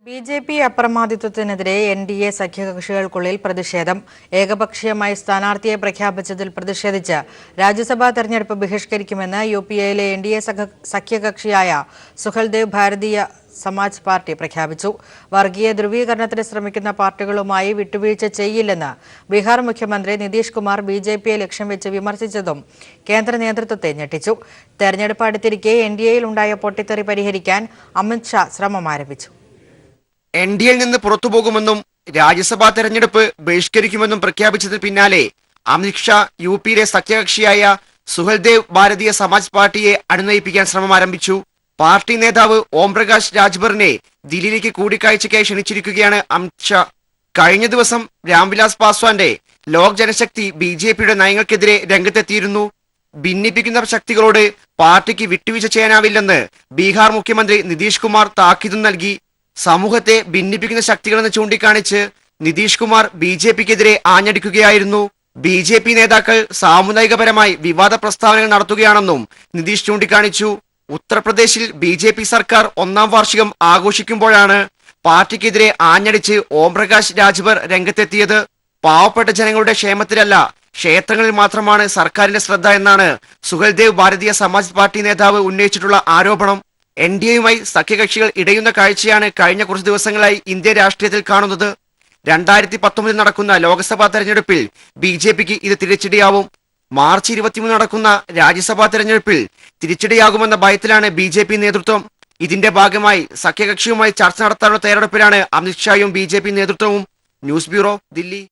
BJP. അപ്രമാദിത്വത്തിനെതിരെ NDA സഖ്യകക്ഷികൾക്കുള്ളിൽ പ്രതിഷേധം. ഏകപക്ഷീയമായി സ്ഥാനാർത്ഥിയെ പ്രഖ്യാപിച്ചതിൽ പ്രതിഷേധിച്ച് രാജ്യസഭാ തെരഞ്ഞെടുപ്പ് ബഹിഷ്കരിക്കുമെന്ന് യു.പി.എയിലെ എൻ.ഡി.എ സഖ്യകക്ഷിയായ സുഹൽദേവ് ഭാരതീയ സമാജ് പാർട്ടി പ്രഖ്യാപിച്ചു. വർഗീയ ധ്രുവീകരണത്തിന് ശ്രമിക്കുന്ന പാർട്ടികളുമായി വിട്ടുവീഴ്ച ചെയ്യില്ലെന്ന് ബീഹാർ മുഖ്യമന്ത്രി നിതീഷ് കുമാർ ബി.ജെ.പിയെ ലക്ഷ്യം വെച്ച് വിമർശിച്ചതും കേന്ദ്ര നേതൃത്വത്തെ ഞെട്ടിച്ചു. തെരഞ്ഞെടുപ്പ് അടുത്തിരിക്കെ എൻ.ഡി.എയിൽ ഉണ്ടായ പൊട്ടിത്തെറി പരിഹരിക്കാൻ അമിത് ഷാ ശ്രമം ആരംഭിച്ചു. എൻ.ഡി.എയിൽ നിന്ന് പുറത്തുപോകുമെന്നും രാജ്യസഭാ തെരഞ്ഞെടുപ്പ് ബഹിഷ്കരിക്കുമെന്നും പ്രഖ്യാപിച്ചതിന് പിന്നാലെ അമിത് ഷാ യു.പിയിലെ സഖ്യകക്ഷിയായ സുഹൽദേവ് ഭാരതീയ സമാജ് പാർട്ടിയെ അനുനയിപ്പിക്കാൻ ശ്രമം ആരംഭിച്ചു. പാർട്ടി നേതാവ് ഓം പ്രകാശ് രാജ്ഭറിനെ ദില്ലിയിലേക്ക് കൂടിക്കാഴ്ചയ്ക്കായി ക്ഷണിച്ചിരിക്കുകയാണ് അമിത് ഷാ. കഴിഞ്ഞ ദിവസം രാംവിലാസ് പാസ്വാന്റെ ലോക് ജനശക്തി ബി.ജെ.പിയുടെ നയങ്ങൾക്കെതിരെ രംഗത്തെത്തിയിരുന്നു. ഭിന്നിപ്പിക്കുന്ന ശക്തികളോട് പാർട്ടിക്ക് വിട്ടുവീഴ്ച ചെയ്യാനാവില്ലെന്ന് ബീഹാർ മുഖ്യമന്ത്രി നിതീഷ് കുമാർ താക്കീതും നൽകി. സമൂഹത്തെ ഭിന്നിപ്പിക്കുന്ന ശക്തികളെന്ന് ചൂണ്ടിക്കാണിച്ച് നിതീഷ് കുമാർ ബി.ജെ.പിക്കെതിരെ ആഞ്ഞടിക്കുകയായിരുന്നു. ബി.ജെ.പി. നേതാക്കൾ സാമുദായികപരമായി വിവാദ പ്രസ്താവനകൾ നടത്തുകയാണെന്നും നിതീഷ് ചൂണ്ടിക്കാണിച്ചു. ഉത്തർപ്രദേശിൽ ബി.ജെ.പി. സർക്കാർ 1-ാം വാർഷികം ആഘോഷിക്കുമ്പോഴാണ് പാർട്ടിക്കെതിരെ ആഞ്ഞടിച്ച് ഓം പ്രകാശ് രാജ്ഭർ രംഗത്തെത്തിയത്. പാവപ്പെട്ട ജനങ്ങളുടെ ക്ഷേമത്തിലല്ല, ക്ഷേത്രങ്ങളിൽ മാത്രമാണ് സർക്കാരിന്റെ ശ്രദ്ധ എന്നാണ് സുഹൽദേവ് ഭാരതീയ സമാജ് പാർട്ടി നേതാവ് ഉന്നയിച്ചിട്ടുള്ള ആരോപണം. എൻ.ഡി.എയുമായി സഖ്യകക്ഷികൾ ഇടയുന്ന കാഴ്ചയാണ് കഴിഞ്ഞ കുറച്ച് ദിവസങ്ങളായി ഇന്ത്യ രാഷ്ട്രീയത്തിൽ കാണുന്നത്. 2019 നടക്കുന്ന ലോക്സഭാ തെരഞ്ഞെടുപ്പിൽ ബി.ജെ.പിക്ക് ഇത് തിരിച്ചടിയാവും. മാർച്ച് 23 നടക്കുന്ന രാജ്യസഭാ തെരഞ്ഞെടുപ്പിൽ തിരിച്ചടിയാകുമെന്ന ഭയത്തിലാണ് ബി.ജെ.പി. നേതൃത്വം. ഇതിന്റെ ഭാഗമായി സഖ്യകക്ഷിയുമായി ചർച്ച നടത്താനുള്ള തയ്യാറെടുപ്പിലാണ് അമിത് ഷായും ബി.ജെ.പി. നേതൃത്വവും. News bureau, Delhi.